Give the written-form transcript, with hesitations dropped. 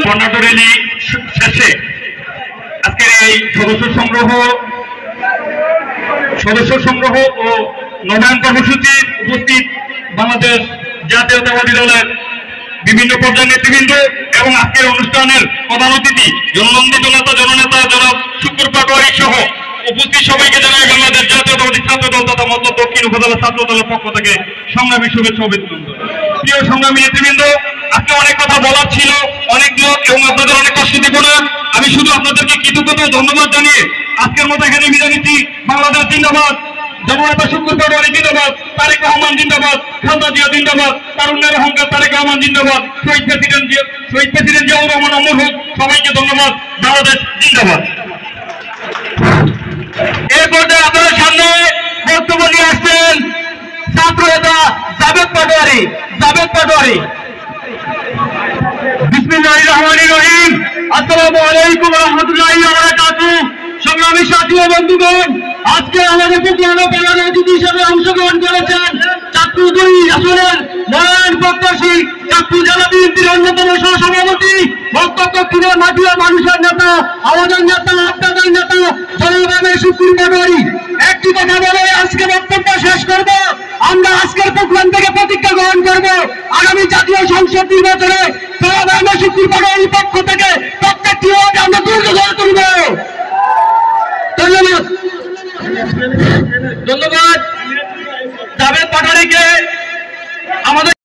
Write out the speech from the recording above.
বর্ণাঢ্য র্যালি শেষে আজকের এই সদস্য সংগ্রহ ও নবায়ন কর্মসূচির উপস্থিত বাংলাদেশ জাতীয়তাবাদী দলের বিভিন্ন পর্যায়ের নেতৃবৃন্দ এবং আজকের অনুষ্ঠানের প্রধান অতিথি জননন্দিত নেতা জননেতা জনাব শুকুর পাটোয়ারী সহ উপস্থিত সবাইকে জানাই বাংলাদেশ জাতীয়তাবাদী ছাত্র দল তথা মধ্য দক্ষিণ উপজেলা ছাত্র দলের পক্ষ থেকে সংগ্রামী শুভেচ্ছা অভিনন্দন। প্রিয় সংগ্রামী নেতৃবৃন্দ, আজকে অনেক কথা বলার ছিল, অনেক লোক এবং আপনাদের অনেক কষ্ট দিব না। আমি শুধু আপনাদেরকে কৃতজ্ঞতা ও ধন্যবাদ জানিয়ে আজকের মতো এখানে বিদায় নিচ্ছি। বাংলাদেশ জিন্দাবাদ, জননেতা শুকুর পাটোয়ারী জিন্দাবাদ, তারেক রহমান জিন্দাবাদ, খালেদা জিয়া জিন্দাবাদ, তারুণ্যের অহংকার তারেক রহমান জিন্দাবাদ, শহীদ প্রেসিডেন্ট জিয়াউর রহমান অমর হোক। সবাইকে ধন্যবাদ। বাংলাদেশ জিন্দাবাদ। এই পর্যায়ে আপনাদের সামনে বক্তব্য নিয়ে আসছেন ছাত্র নেতা জাবেদ পাটোয়ারী। বিসমিল্লাহির রহমানির রহিম। আসসালামু আলাইকুম ওয়া রাহমাতুল্লাহি ওয়া বারাকাতুহু। সংগ্রামী সাথী ও বন্ধুগণ, আজকে আমাদের প্রোগ্রামে প্রধান অতিথি হিসেবে অংশগ্রহণ করেছেন চাঁদপুর 2 আসনের মনোনয়ন প্রত্যাশী চাঁদপুর জেলা বিএনপির অন্যতম সহসভাপতি, মধ্য দক্ষিণের মাটি ও মানুষের নেতা, আমাদের নেতা, আপনাদের নেতা জনাব শুকুর পাটোয়ারী। একটি কথা বলে আজকে বক্তব্য শেষ করব। আমরা আজকের প্রোগ্রাম থেকে প্রতিজ্ঞা গ্রহণ করব, আগামী জাতীয় সংসদ নির্বাচনে জনাব শুকুর পাটোয়ারীর পক্ষ থেকে প্রত্যেকটি ওয়ার্ডে আমরা দুর্গ গড়ে তুলব। ধন্যবাদ জাবেদ পাটোয়ারীকে। আমাদের